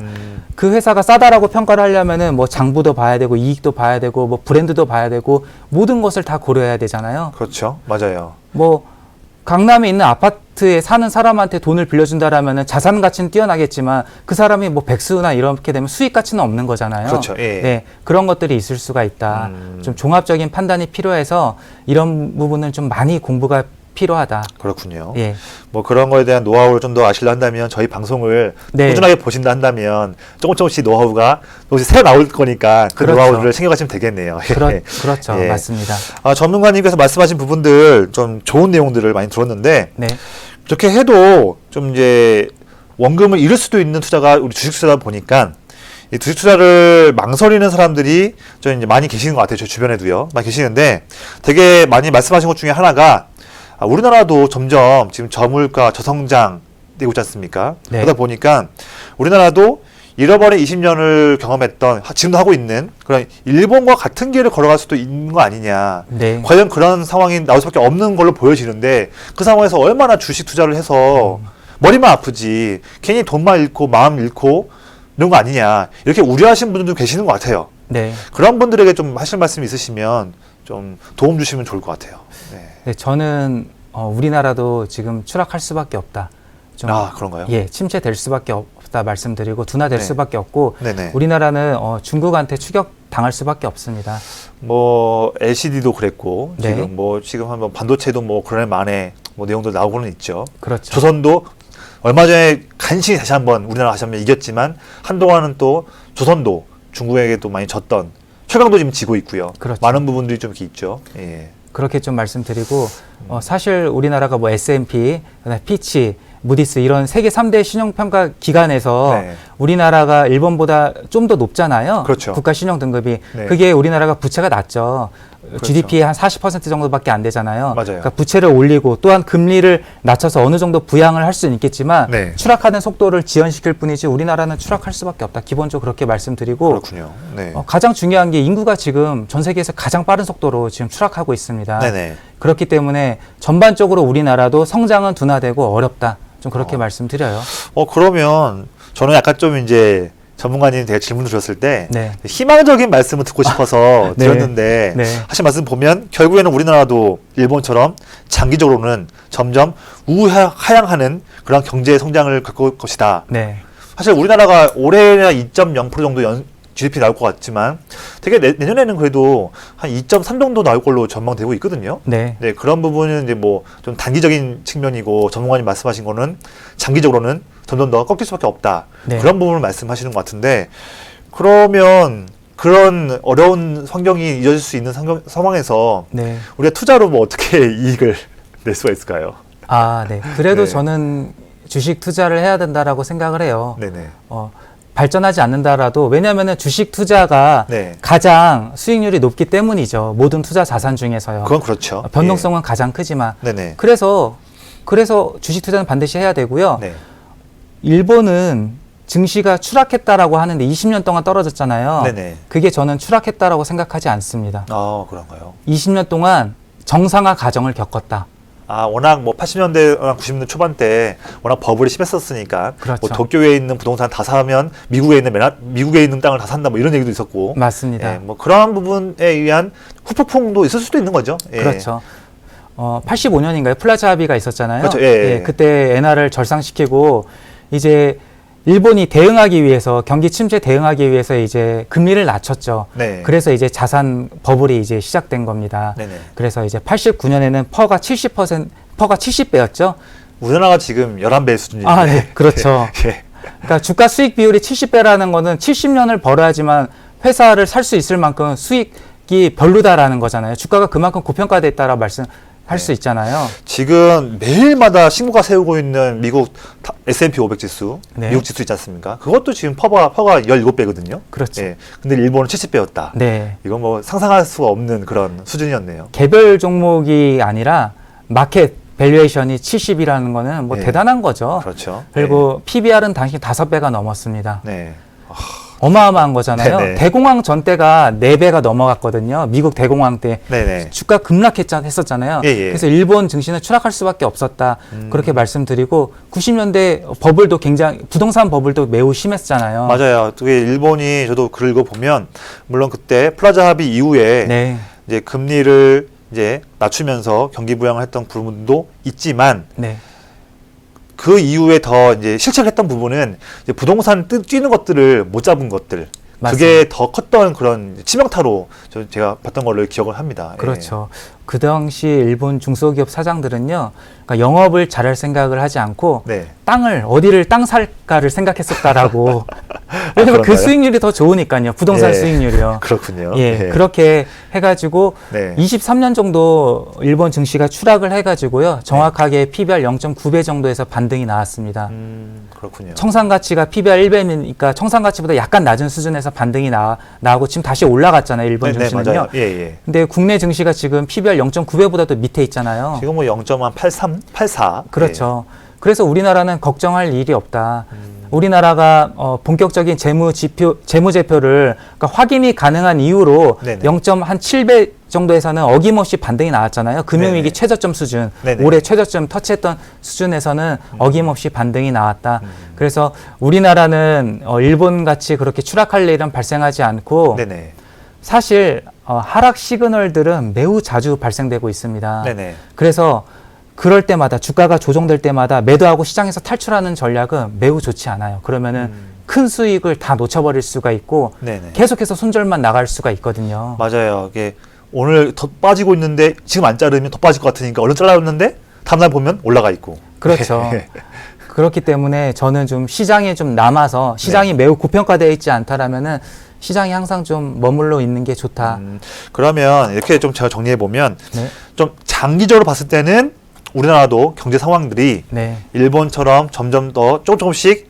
Speaker 2: 그 회사가 싸다라고 평가를 하려면은 뭐 장부도 봐야 되고 이익도 봐야 되고 뭐 브랜드도 봐야 되고 모든 것을 다 고려해야 되잖아요.
Speaker 1: 그렇죠. 맞아요.
Speaker 2: 뭐 강남에 있는 아파트에 사는 사람한테 돈을 빌려준다라면은 자산 가치는 뛰어나겠지만 그 사람이 뭐 백수나 이렇게 되면 수익 가치는 없는 거잖아요.
Speaker 1: 그렇죠. 예.
Speaker 2: 네, 그런 것들이 있을 수가 있다. 좀 종합적인 판단이 필요해서 이런 부분은 좀 많이 공부가 필요하다.
Speaker 1: 그렇군요.
Speaker 2: 예.
Speaker 1: 뭐 그런 거에 대한 노하우를 좀 더 아시려 한다면 저희 방송을
Speaker 2: 네.
Speaker 1: 꾸준하게 보신다 한다면 조금씩 노하우가 새로 나올 거니까 그
Speaker 2: 그렇죠.
Speaker 1: 노하우를 챙겨가시면 되겠네요.
Speaker 2: 그렇죠.
Speaker 1: 예.
Speaker 2: 맞습니다.
Speaker 1: 전문가님께서 말씀하신 부분들 좀 좋은 내용들을 많이 들었는데
Speaker 2: 네.
Speaker 1: 이렇게 해도 좀 이제 원금을 잃을 수도 있는 투자가 우리 주식 투자다 보니까 이 주식 투자를 망설이는 사람들이 좀 이제 많이 계시는 것 같아요. 제 주변에도요. 많이 계시는데 되게 많이 말씀하신 것 중에 하나가 우리나라도 점점 지금 저물가, 저성장 되고 있지 않습니까?
Speaker 2: 네.
Speaker 1: 그러다 보니까 우리나라도 잃어버린 20년을 경험했던, 지금도 하고 있는 그런 일본과 같은 길을 걸어갈 수도 있는 거 아니냐.
Speaker 2: 네.
Speaker 1: 과연 그런 상황이 나올 수밖에 없는 걸로 보여지는데 그 상황에서 얼마나 주식 투자를 해서 머리만 아프지 괜히 돈만 잃고 마음 잃고 이런 거 아니냐. 이렇게 우려하시는 분들도 계시는 것 같아요.
Speaker 2: 네.
Speaker 1: 그런 분들에게 좀 하실 말씀이 있으시면 좀 도움 주시면 좋을 것 같아요. 네.
Speaker 2: 네, 저는 우리나라도 지금 추락할 수밖에 없다. 좀,
Speaker 1: 그런가요?
Speaker 2: 예, 침체될 수밖에 없다 말씀드리고 둔화될
Speaker 1: 네.
Speaker 2: 수밖에 없고
Speaker 1: 네네.
Speaker 2: 우리나라는 중국한테 추격 당할 수밖에 없습니다.
Speaker 1: 뭐 LCD도 그랬고
Speaker 2: 네.
Speaker 1: 지금 한번 반도체도 뭐 그런 만에 뭐 내용도 나오고는 있죠.
Speaker 2: 그렇죠.
Speaker 1: 조선도 얼마 전에 간신히 다시 한번 우리나라 다시 한번 이겼지만 한동안은 또 조선도 중국에게 또 많이 졌던 최강도 지금 지고 있고요.
Speaker 2: 그렇죠.
Speaker 1: 많은 부분들이 좀 이렇게 있죠. 예.
Speaker 2: 그렇게 좀 말씀드리고 사실 우리나라가 뭐 S&P, 그다음에 피치, 무디스 이런 세계 3대 신용평가 기관에서
Speaker 1: 네.
Speaker 2: 우리나라가 일본보다 좀 더 높잖아요.
Speaker 1: 그렇죠.
Speaker 2: 국가 신용 등급이.
Speaker 1: 네.
Speaker 2: 그게 우리나라가 부채가 낮죠.
Speaker 1: 그렇죠.
Speaker 2: GDP의 한 40% 정도밖에 안 되잖아요.
Speaker 1: 맞아요.
Speaker 2: 그러니까 부채를 올리고 또한 금리를 낮춰서 어느 정도 부양을 할 수는 있겠지만
Speaker 1: 네.
Speaker 2: 추락하는 속도를 지연시킬 뿐이지 우리나라는 추락할 수밖에 없다. 기본적으로 그렇게 말씀드리고
Speaker 1: 그렇군요. 네.
Speaker 2: 가장 중요한 게 인구가 지금 전 세계에서 가장 빠른 속도로 지금 추락하고 있습니다.
Speaker 1: 네네.
Speaker 2: 그렇기 때문에 전반적으로 우리나라도 성장은 둔화되고 어렵다. 좀 그렇게 말씀드려요.
Speaker 1: 그러면 저는 약간 좀 이제 전문가님 제가 질문을 드렸을 때
Speaker 2: 네.
Speaker 1: 희망적인 말씀을 듣고 싶어서
Speaker 2: 네.
Speaker 1: 드렸는데
Speaker 2: 네.
Speaker 1: 하신 말씀 보면 결국에는 우리나라도 일본처럼 장기적으로는 점점 우하향하는 그런 경제 성장을 겪을 것이다.
Speaker 2: 네.
Speaker 1: 사실 우리나라가 올해나 2.0% 정도 GDP 나올 것 같지만 되게 내년에는 그래도 한 2.3 정도 나올 걸로 전망되고 있거든요.
Speaker 2: 네.
Speaker 1: 네, 그런 부분은 이제 뭐 좀 단기적인 측면이고 전문가님 말씀하신 거는 장기적으로는 점점 더 꺾일 수밖에 없다.
Speaker 2: 네.
Speaker 1: 그런 부분을 말씀하시는 것 같은데 그러면 그런 어려운 환경이 이어질 수 있는 상황에서
Speaker 2: 네.
Speaker 1: 우리가 투자로 뭐 어떻게 이익을 낼 수가 있을까요?
Speaker 2: 아, 네. 그래도
Speaker 1: 네.
Speaker 2: 저는 주식 투자를 해야 된다라고 생각을 해요.
Speaker 1: 네네.
Speaker 2: 발전하지 않는다라도 왜냐하면 주식 투자가
Speaker 1: 네.
Speaker 2: 가장 수익률이 높기 때문이죠. 모든 투자 자산 중에서요.
Speaker 1: 그건 그렇죠.
Speaker 2: 변동성은 가장 크지만
Speaker 1: 네네.
Speaker 2: 그래서 주식 투자는 반드시 해야 되고요.
Speaker 1: 네.
Speaker 2: 일본은 증시가 추락했다라고 하는데 20년 동안 떨어졌잖아요.
Speaker 1: 네네.
Speaker 2: 그게 저는 추락했다라고 생각하지 않습니다.
Speaker 1: 그런가요?
Speaker 2: 20년 동안 정상화 과정을 겪었다.
Speaker 1: 워낙 뭐 80년대나 90년대 초반 때 워낙 버블이 심했었으니까
Speaker 2: 그렇죠.
Speaker 1: 뭐 도쿄에 있는 부동산 다 사면 미국에 있는 땅을 다 산다 뭐 이런 얘기도 있었고.
Speaker 2: 맞습니다.
Speaker 1: 예, 뭐 그런 부분에 의한 후폭풍도 있을 수도 있는 거죠. 예.
Speaker 2: 그렇죠. 85년인가요? 플라자 합의가 있었잖아요.
Speaker 1: 그렇죠. 예.
Speaker 2: 그때 엔화를 절상시키고 이제 일본이 대응하기 위해서 경기 침체 대응하기 위해서 이제 금리를 낮췄죠.
Speaker 1: 네.
Speaker 2: 그래서 이제 자산 버블이 이제 시작된 겁니다.
Speaker 1: 네네.
Speaker 2: 그래서 이제 89년에는 퍼가 70배였죠.
Speaker 1: 우리나라가 지금 11배 수준인데.
Speaker 2: 아, 네. 그렇죠.
Speaker 1: 예.
Speaker 2: 그러니까 주가 수익 비율이 70배라는 거는 70년을 벌어야지만 회사를 살 수 있을 만큼 수익이 별로다라는 거잖아요. 주가가 그만큼 고평가돼 있다라고 말씀할 수 있잖아요.
Speaker 1: 지금 매일마다 신고가 세우고 있는 미국 S&P 500 지수,
Speaker 2: 네.
Speaker 1: 미국 지수 있지 않습니까? 그것도 지금 퍼가 17배거든요.
Speaker 2: 그렇죠.
Speaker 1: 예. 근데 일본은 70배였다.
Speaker 2: 네.
Speaker 1: 이건 뭐 상상할 수가 없는 그런 수준이었네요.
Speaker 2: 개별 종목이 아니라 마켓 밸류에이션이 70이라는 거는 뭐
Speaker 1: 네.
Speaker 2: 대단한 거죠.
Speaker 1: 그렇죠.
Speaker 2: 그리고 PBR은 당시 5배가 넘었습니다.
Speaker 1: 네.
Speaker 2: 어마어마한 거잖아요.
Speaker 1: 네네.
Speaker 2: 대공황 전 때가 4배가 넘어갔거든요. 미국 대공황 때.
Speaker 1: 네네.
Speaker 2: 주가 급락했었잖아요.
Speaker 1: 예, 예.
Speaker 2: 그래서 일본 증시는 추락할 수밖에 없었다. 그렇게 말씀드리고 90년대 버블도 굉장히 부동산 버블도 매우 심했잖아요.
Speaker 1: 맞아요. 그게 일본이 저도 글을 읽어보면 물론 그때 플라자 합의 이후에
Speaker 2: 네.
Speaker 1: 이제 금리를 이제 낮추면서 경기 부양을 했던 부분도 있지만
Speaker 2: 네.
Speaker 1: 그 이후에 더 이제 실책했던 부분은 이제 부동산 뛰는 것들을 못 잡은 것들. 그게 더 컸던 그런 치명타로 제가 봤던 걸로 기억을 합니다.
Speaker 2: 그렇죠. 그 당시 일본 중소기업 사장들은요, 그러니까 영업을 잘할 생각을 하지 않고
Speaker 1: 네.
Speaker 2: 어디를 땅 살까를 생각했었다라고. 왜냐면 그
Speaker 1: 그런가요?
Speaker 2: 수익률이 더 좋으니까요. 부동산
Speaker 1: 예.
Speaker 2: 수익률이요.
Speaker 1: 그렇군요.
Speaker 2: 예,
Speaker 1: 예.
Speaker 2: 그렇게 해가지고
Speaker 1: 네.
Speaker 2: 23년 정도 일본 증시가 추락을 해가지고요. 정확하게 PBR 0.9배 정도에서 반등이 나왔습니다.
Speaker 1: 그렇군요.
Speaker 2: 청산가치가 PBR 1배니까 청산가치보다 약간 낮은 수준에서 반등이 나오고 지금 다시 올라갔잖아요. 일본
Speaker 1: 네,
Speaker 2: 증시는요.
Speaker 1: 맞아요. 예, 예.
Speaker 2: 근데 국내 증시가 지금 PBR 0.9배보다도 밑에 있잖아요.
Speaker 1: 지금 뭐 0.83, 84.
Speaker 2: 그렇죠. 그래서 우리나라는 걱정할 일이 없다. 우리나라가 본격적인 재무제표를 그러니까 확인이 가능한 이후로
Speaker 1: 네네.
Speaker 2: 0.7배 정도에서는 어김없이 반등이 나왔잖아요. 금융위기
Speaker 1: 네네.
Speaker 2: 최저점 수준,
Speaker 1: 네네.
Speaker 2: 올해 최저점 터치했던 수준에서는 어김없이 반등이 나왔다. 그래서 우리나라는 일본같이 그렇게 추락할 일은 발생하지 않고
Speaker 1: 네네.
Speaker 2: 사실 하락 시그널들은 매우 자주 발생되고 있습니다.
Speaker 1: 네네.
Speaker 2: 그래서 그럴 때마다 주가가 조정될 때마다 매도하고 시장에서 탈출하는 전략은 매우 좋지 않아요. 그러면은 큰 수익을 다 놓쳐버릴 수가 있고
Speaker 1: 네네.
Speaker 2: 계속해서 손절만 나갈 수가 있거든요.
Speaker 1: 맞아요. 이게 오늘 더 빠지고 있는데 지금 안 자르면 더 빠질 것 같으니까 얼른 잘라줬는데 다음날 보면 올라가 있고.
Speaker 2: 그렇죠. 그렇기 때문에 저는 좀 시장에 좀 남아서 시장이 매우 고평가되어 있지 않다라면은 시장이 항상 좀 머물러 있는 게 좋다.
Speaker 1: 그러면 이렇게 좀 제가 정리해 보면
Speaker 2: 네.
Speaker 1: 좀 장기적으로 봤을 때는 우리나라도 경제 상황들이
Speaker 2: 네.
Speaker 1: 일본처럼 점점 더 조금씩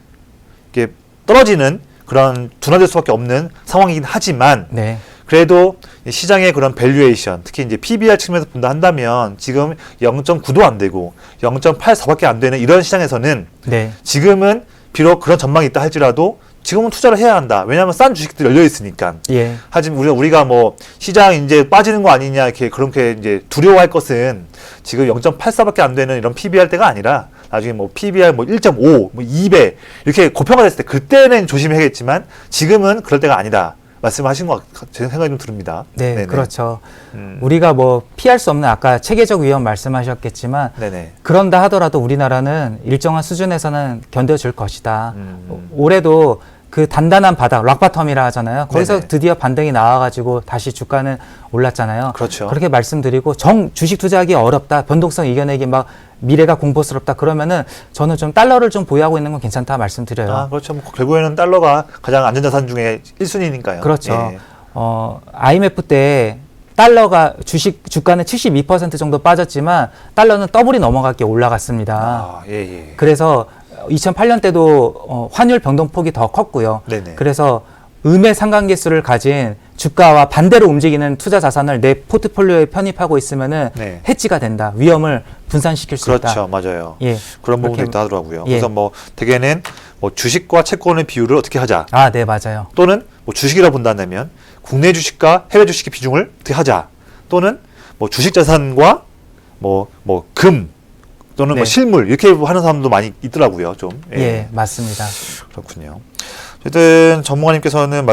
Speaker 1: 이렇게 떨어지는 그런 둔화될 수밖에 없는 상황이긴 하지만
Speaker 2: 네.
Speaker 1: 그래도 시장의 그런 밸류에이션, 특히 이제 PBR 측면에서 본다 한다면 지금 0.9도 안 되고 0.84밖에 안 되는 이런 시장에서는
Speaker 2: 네.
Speaker 1: 지금은 비록 그런 전망이 있다 할지라도 지금은 투자를 해야 한다. 왜냐하면 싼 주식들이 열려 있으니까.
Speaker 2: 예.
Speaker 1: 하지만 우리가 뭐 시장 이제 빠지는 거 아니냐 이렇게 그렇게 이제 두려워할 것은 지금 0.84밖에 안 되는 이런 PBR 때가 아니라 나중에 뭐 PBR 뭐 1.5, 뭐 2배 이렇게 고평가 됐을 때 그때는 조심해야겠지만 지금은 그럴 때가 아니다. 말씀하신 것 제 생각이 좀 듭니다.
Speaker 2: 네,
Speaker 1: 네네.
Speaker 2: 그렇죠. 우리가 뭐 피할 수 없는 아까 체계적 위험 말씀하셨겠지만
Speaker 1: 네네.
Speaker 2: 그런다 하더라도 우리나라는 일정한 수준에서는 견뎌줄 것이다. 올해도 그 단단한 바닥, 락바텀이라 하잖아요. 거기서
Speaker 1: 네네.
Speaker 2: 드디어 반등이 나와가지고 다시 주가는 올랐잖아요.
Speaker 1: 그렇죠.
Speaker 2: 그렇게 말씀드리고 주식 투자하기 어렵다, 변동성 이겨내기 막 미래가 공포스럽다 그러면은 저는 좀 달러를 좀 보유하고 있는 건 괜찮다 말씀드려요.
Speaker 1: 아, 그렇죠. 뭐 결국에는 달러가 가장 안전자산 중에 1순위니까요.
Speaker 2: 그렇죠.
Speaker 1: 예.
Speaker 2: IMF 때 달러가 주가는 72% 정도 빠졌지만 달러는 더블이 넘어가게 올라갔습니다.
Speaker 1: 아, 예, 예.
Speaker 2: 그래서 2008년 때도 환율 변동폭이 더 컸고요.
Speaker 1: 네네.
Speaker 2: 그래서 음의 상관계수를 가진 주가와 반대로 움직이는 투자 자산을 내 포트폴리오에 편입하고 있으면은
Speaker 1: 네.
Speaker 2: 해지가 된다. 위험을 분산시킬 수 있다.
Speaker 1: 그렇죠. 맞아요.
Speaker 2: 예.
Speaker 1: 그런 부분도
Speaker 2: 그렇게-
Speaker 1: 있다 하더라고요.
Speaker 2: 예.
Speaker 1: 그래서 뭐 대개는 뭐 주식과 채권의 비율을 어떻게 하자.
Speaker 2: 아, 네, 맞아요.
Speaker 1: 또는 뭐 주식이라 본다면 국내 주식과 해외 주식의 비중을 어떻게 하자. 또는 뭐 주식 자산과 뭐 금 또는
Speaker 2: 네.
Speaker 1: 뭐 실물 이렇게 하는 사람도 많이 있더라고요. 좀.
Speaker 2: 예, 맞습니다.
Speaker 1: 그렇군요. 어쨌든 전문가님께서는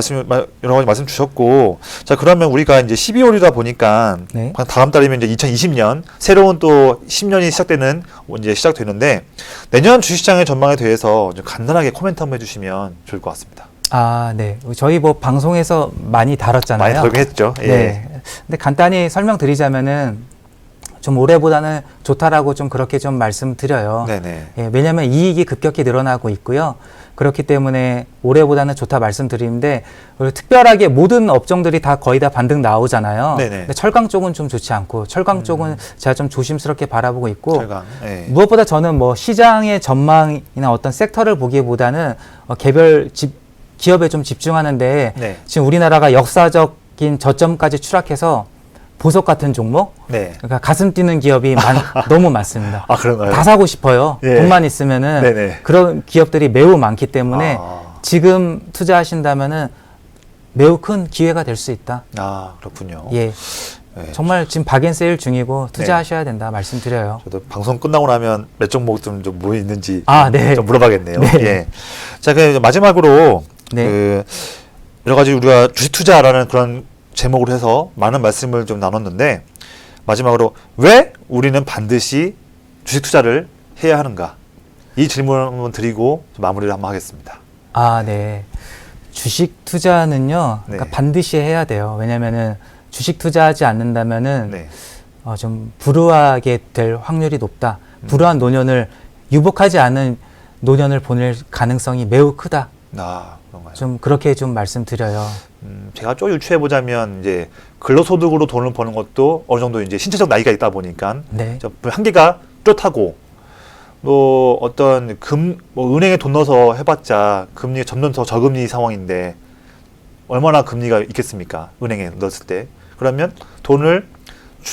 Speaker 1: 여러 가지 말씀 주셨고, 자 그러면 우리가 이제 12월이다 보니까
Speaker 2: 네.
Speaker 1: 다음 달이면 이제 2020년 새로운 또 10년이 시작되는 이제 시작되는데 내년 주식시장의 전망에 대해서 좀 간단하게 코멘트 한번 해주시면 좋을 것 같습니다.
Speaker 2: 아, 네. 저희 뭐 방송에서 많이 다뤘잖아요.
Speaker 1: 많이 다루긴 했죠. 예.
Speaker 2: 네. 근데 간단히 설명드리자면은 좀 올해보다는 좋다라고 좀 그렇게 좀 말씀드려요.
Speaker 1: 네네.
Speaker 2: 예, 왜냐하면 이익이 급격히 늘어나고 있고요. 그렇기 때문에 올해보다는 좋다 말씀드리는데 특별하게 모든 업종들이 다 거의 다 반등 나오잖아요.
Speaker 1: 네네.
Speaker 2: 근데 철강 쪽은 좀 좋지 않고 철강 쪽은 제가 좀 조심스럽게 바라보고 있고
Speaker 1: 철강. 예.
Speaker 2: 무엇보다 저는 뭐 시장의 전망이나 어떤 섹터를 보기보다는 개별 기업에 좀 집중하는데
Speaker 1: 네.
Speaker 2: 지금 우리나라가 역사적인 저점까지 추락해서 보석 같은 종목,
Speaker 1: 네.
Speaker 2: 그러니까 가슴 뛰는 기업이 너무 많습니다.
Speaker 1: 아 그런가요?
Speaker 2: 다 사고 싶어요.
Speaker 1: 예.
Speaker 2: 돈만 있으면은
Speaker 1: 네네.
Speaker 2: 그런 기업들이 매우 많기 때문에
Speaker 1: 아.
Speaker 2: 지금 투자하신다면은 매우 큰 기회가 될 수 있다.
Speaker 1: 아 그렇군요.
Speaker 2: 예,
Speaker 1: 예.
Speaker 2: 정말 지금 박앤세일 중이고 투자하셔야 된다 말씀드려요.
Speaker 1: 저도 방송 끝나고 나면 몇 종목 좀 뭐 있는지
Speaker 2: 아, 네.
Speaker 1: 좀 물어봐야겠네요.
Speaker 2: 네.
Speaker 1: 예. 자, 그 마지막으로
Speaker 2: 네.
Speaker 1: 그 여러 가지 우리가 주식 투자라는 그런 제목으로 해서 많은 말씀을 좀 나눴는데 마지막으로 왜 우리는 반드시 주식 투자를 해야 하는가? 이 질문을 한번 드리고 마무리를 한번 하겠습니다.
Speaker 2: 아, 네. 주식 투자는요, 그러니까
Speaker 1: 네.
Speaker 2: 반드시 해야 돼요. 왜냐면은 주식 투자하지 않는다면은
Speaker 1: 네.
Speaker 2: 좀 불우하게 될 확률이 높다. 불우한 노년을 유복하지 않은 노년을 보낼 가능성이 매우 크다.
Speaker 1: 아, 그런가요?
Speaker 2: 좀 그렇게 좀 말씀드려요.
Speaker 1: 제가 좀 유추해 보자면 이제 근로소득으로 돈을 버는 것도 어느 정도 이제 신체적 나이가 있다 보니까
Speaker 2: 네.
Speaker 1: 좀 한계가 뚜렷하고 또 어떤 뭐 은행에 돈 넣어서 해봤자 금리 점점 더 저금리 상황인데 얼마나 금리가 있겠습니까? 은행에 넣었을 때. 그러면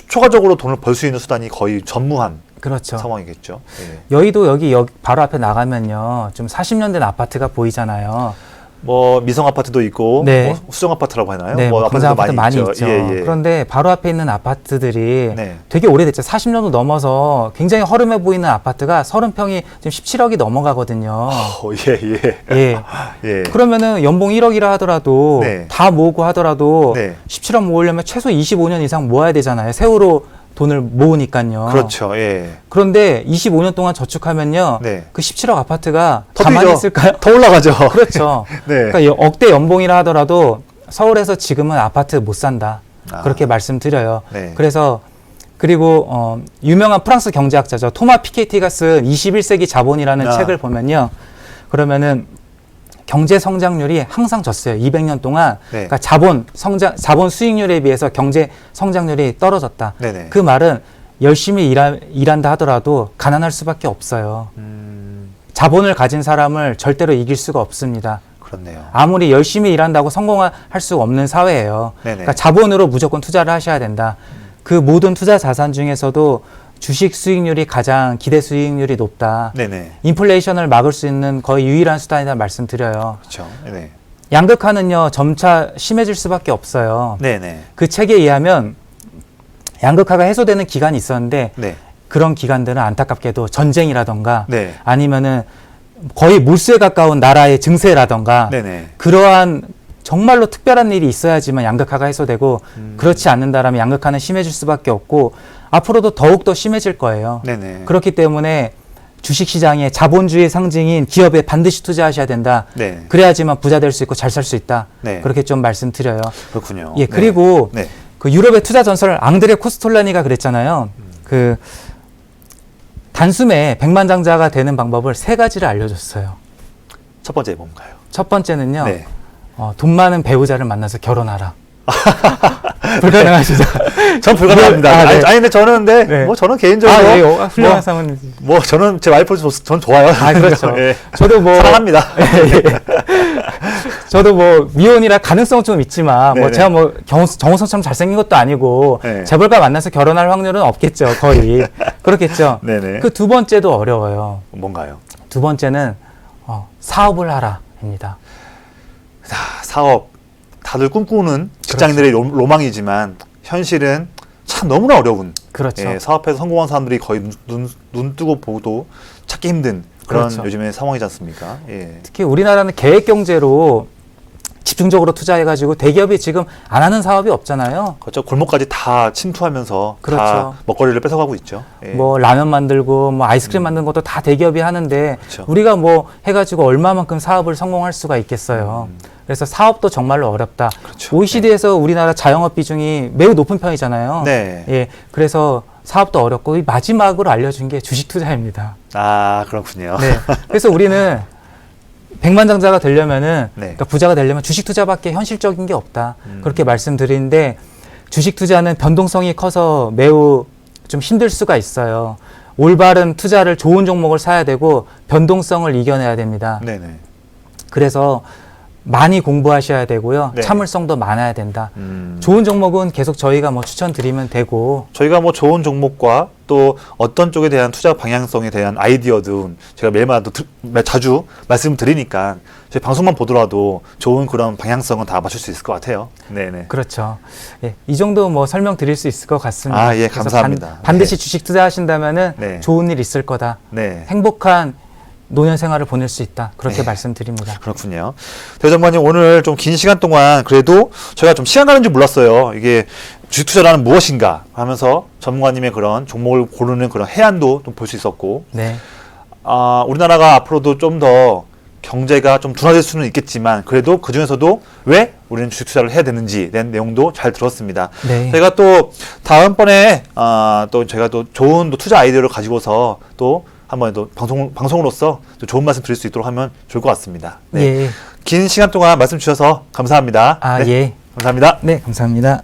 Speaker 1: 초과적으로 돈을 벌 수 있는 수단이 거의 전무한
Speaker 2: 그렇죠.
Speaker 1: 상황이겠죠. 예.
Speaker 2: 여의도 여기 바로 앞에 나가면요. 좀 40년 된 아파트가 보이잖아요.
Speaker 1: 뭐 미성 아파트도 있고
Speaker 2: 네.
Speaker 1: 뭐 수정 아파트라고 하나요?
Speaker 2: 네,
Speaker 1: 뭐
Speaker 2: 공사
Speaker 1: 아파트도
Speaker 2: 아파트 많이 있죠.
Speaker 1: 예, 예.
Speaker 2: 그런데 바로 앞에 있는 아파트들이
Speaker 1: 네.
Speaker 2: 되게 오래됐죠. 40년도 넘어서 굉장히 허름해 보이는 아파트가 30평이 지금 17억이 넘어가거든요.
Speaker 1: 예.
Speaker 2: 예.
Speaker 1: 예.
Speaker 2: 그러면은 연봉 1억이라 하더라도
Speaker 1: 네.
Speaker 2: 다 모으고 하더라도
Speaker 1: 네.
Speaker 2: 17억 모으려면 최소 25년 이상 모아야 되잖아요. 세후로 돈을 모으니까요.
Speaker 1: 그렇죠. 예.
Speaker 2: 그런데 25년 동안 저축하면요.
Speaker 1: 네.
Speaker 2: 그 17억 아파트가
Speaker 1: 더
Speaker 2: 가만히
Speaker 1: 뛰죠.
Speaker 2: 있을까요?
Speaker 1: 더 올라가죠.
Speaker 2: 그렇죠.
Speaker 1: 네.
Speaker 2: 그러니까 억대 연봉이라 하더라도 서울에서 지금은 아파트 못 산다. 그렇게 말씀드려요.
Speaker 1: 네.
Speaker 2: 그래서 그리고 유명한 프랑스 경제학자죠. 토마 피케티가 쓴 21세기 자본이라는 책을 보면요. 그러면은 경제 성장률이 항상 졌어요. 200년 동안.
Speaker 1: 네.
Speaker 2: 그러니까 자본 수익률에 비해서 경제 성장률이 떨어졌다.
Speaker 1: 네네.
Speaker 2: 그 말은 열심히 일한다 하더라도 가난할 수밖에 없어요. 자본을 가진 사람을 절대로 이길 수가 없습니다.
Speaker 1: 그렇네요.
Speaker 2: 아무리 열심히 일한다고 성공할 수 없는 사회예요.
Speaker 1: 네네.
Speaker 2: 그러니까 자본으로 무조건 투자를 하셔야 된다. 그 모든 투자 자산 중에서도 주식 수익률이 가장 기대 수익률이 높다.
Speaker 1: 네네.
Speaker 2: 인플레이션을 막을 수 있는 거의 유일한 수단이다 말씀드려요.
Speaker 1: 그렇죠. 네네.
Speaker 2: 양극화는요 점차 심해질 수밖에 없어요.
Speaker 1: 네네.
Speaker 2: 그 책에 의하면 양극화가 해소되는 기간이 있었는데
Speaker 1: 네.
Speaker 2: 그런 기간들은 안타깝게도 전쟁이라던가
Speaker 1: 네.
Speaker 2: 아니면은 거의 몰수에 가까운 나라의 증세라던가
Speaker 1: 네네.
Speaker 2: 그러한 정말로 특별한 일이 있어야지만 양극화가 해소되고 그렇지 않는다라면 양극화는 심해질 수밖에 없고 앞으로도 더욱더 심해질 거예요.
Speaker 1: 네네.
Speaker 2: 그렇기 때문에 주식시장에 자본주의 상징인 기업에 반드시 투자하셔야 된다.
Speaker 1: 네.
Speaker 2: 그래야지만 부자 될 수 있고 잘 살 수 있다.
Speaker 1: 네.
Speaker 2: 그렇게 좀 말씀드려요.
Speaker 1: 그렇군요.
Speaker 2: 예, 그리고
Speaker 1: 네.
Speaker 2: 그 유럽의 투자 전설 앙드레 코스톨라니가 그랬잖아요. 그 단숨에 백만장자가 되는 방법을 3가지를 알려줬어요.
Speaker 1: 첫 번째 뭔가요?
Speaker 2: 첫 번째는요.
Speaker 1: 네.
Speaker 2: 돈 많은 배우자를 만나서 결혼하라. 불가능하시죠?
Speaker 1: 전 불가능합니다.
Speaker 2: 아, 네.
Speaker 1: 아니, 근데 저는 근데
Speaker 2: 네.
Speaker 1: 뭐 저는 개인적으로
Speaker 2: 아, 예, 훌륭한
Speaker 1: 뭐,
Speaker 2: 사모님이지.
Speaker 1: 뭐 저는 제 와이프 전 좋아요.
Speaker 2: 아, 그렇죠.
Speaker 1: 예.
Speaker 2: 저도 뭐
Speaker 1: 사랑합니다.
Speaker 2: 저도 뭐 미혼이라 가능성 좀 있지만 뭐
Speaker 1: 네네.
Speaker 2: 제가 뭐 정우성처럼 잘생긴 것도 아니고
Speaker 1: 네.
Speaker 2: 재벌과 만나서 결혼할 확률은 없겠죠. 거의 그렇겠죠.
Speaker 1: 네네.
Speaker 2: 그 두 번째도 어려워요.
Speaker 1: 뭔가요?
Speaker 2: 두 번째는 사업을 하라입니다.
Speaker 1: 자, 사업 다들 꿈꾸는 직장인들의 로망이지만 현실은 참 너무나 어려운.
Speaker 2: 그렇죠.
Speaker 1: 예, 사업에서 성공한 사람들이 거의 눈 뜨고 보도 찾기 힘든 그런
Speaker 2: 그렇죠.
Speaker 1: 요즘의 상황이지 않습니까? 예.
Speaker 2: 특히 우리나라는 계획 경제로 집중적으로 투자해가지고 대기업이 지금 안 하는 사업이 없잖아요.
Speaker 1: 그렇죠. 골목까지 다 침투하면서
Speaker 2: 그렇죠.
Speaker 1: 다 먹거리를 뺏어가고 있죠. 예.
Speaker 2: 뭐 라면 만들고 뭐 아이스크림 만드는 것도 다 대기업이 하는데
Speaker 1: 그렇죠.
Speaker 2: 우리가 뭐 해가지고 얼마만큼 사업을 성공할 수가 있겠어요. 그래서 사업도 정말로 어렵다.
Speaker 1: 그렇죠.
Speaker 2: OECD에서 우리나라 자영업 비중이 매우 높은 편이잖아요.
Speaker 1: 네.
Speaker 2: 예, 그래서 사업도 어렵고 이 마지막으로 알려준 게 주식 투자입니다.
Speaker 1: 아, 그렇군요.
Speaker 2: 네. 그래서 우리는 백만장자가 되려면은
Speaker 1: 네.
Speaker 2: 그러니까 부자가 되려면 주식 투자밖에 현실적인 게 없다. 그렇게 말씀드리는데 주식 투자는 변동성이 커서 매우 좀 힘들 수가 있어요. 올바른 투자를 좋은 종목을 사야 되고 변동성을 이겨내야 됩니다.
Speaker 1: 네네.
Speaker 2: 그래서 많이 공부하셔야 되고요.
Speaker 1: 네.
Speaker 2: 참을성도 많아야 된다. 좋은 종목은 계속 저희가 뭐 추천드리면 되고
Speaker 1: 저희가 뭐 좋은 종목과 또 어떤 쪽에 대한 투자 방향성에 대한 아이디어든 제가 매일마다 자주 말씀드리니까 저희 방송만 보더라도 좋은 그런 방향성은 다 맞출 수 있을 것 같아요. 네네.
Speaker 2: 그렇죠. 예, 이 정도 뭐 설명드릴 수 있을 것 같습니다.
Speaker 1: 아, 예,
Speaker 2: 그래서
Speaker 1: 감사합니다.
Speaker 2: 반드시
Speaker 1: 네.
Speaker 2: 주식 투자하신다면은
Speaker 1: 네.
Speaker 2: 좋은 일 있을 거다.
Speaker 1: 네.
Speaker 2: 행복한 노년 생활을 보낼 수 있다. 그렇게
Speaker 1: 네.
Speaker 2: 말씀드립니다.
Speaker 1: 그렇군요. 대전반님 오늘 좀 긴 시간 동안 그래도 저희가 좀 시간 가는 줄 몰랐어요. 이게 주식 투자라는 무엇인가 하면서 전문가님의 그런 종목을 고르는 그런 해안도 좀 볼 수 있었고,
Speaker 2: 네.
Speaker 1: 우리나라가 앞으로도 좀 더 경제가 좀 둔화될 수는 있겠지만 그래도 그 중에서도 왜 우리는 주식 투자를 해야 되는지 대한 내용도 잘 들었습니다.
Speaker 2: 네.
Speaker 1: 저희가 또 다음번에 또 제가 또 좋은 또 투자 아이디어를 가지고서 또 한번 또 방송으로서 또 좋은 말씀 드릴 수 있도록 하면 좋을 것 같습니다. 네.
Speaker 2: 예.
Speaker 1: 긴 시간 동안 말씀 주셔서 감사합니다.
Speaker 2: 아,
Speaker 1: 네.
Speaker 2: 예.
Speaker 1: 감사합니다.
Speaker 2: 네, 감사합니다.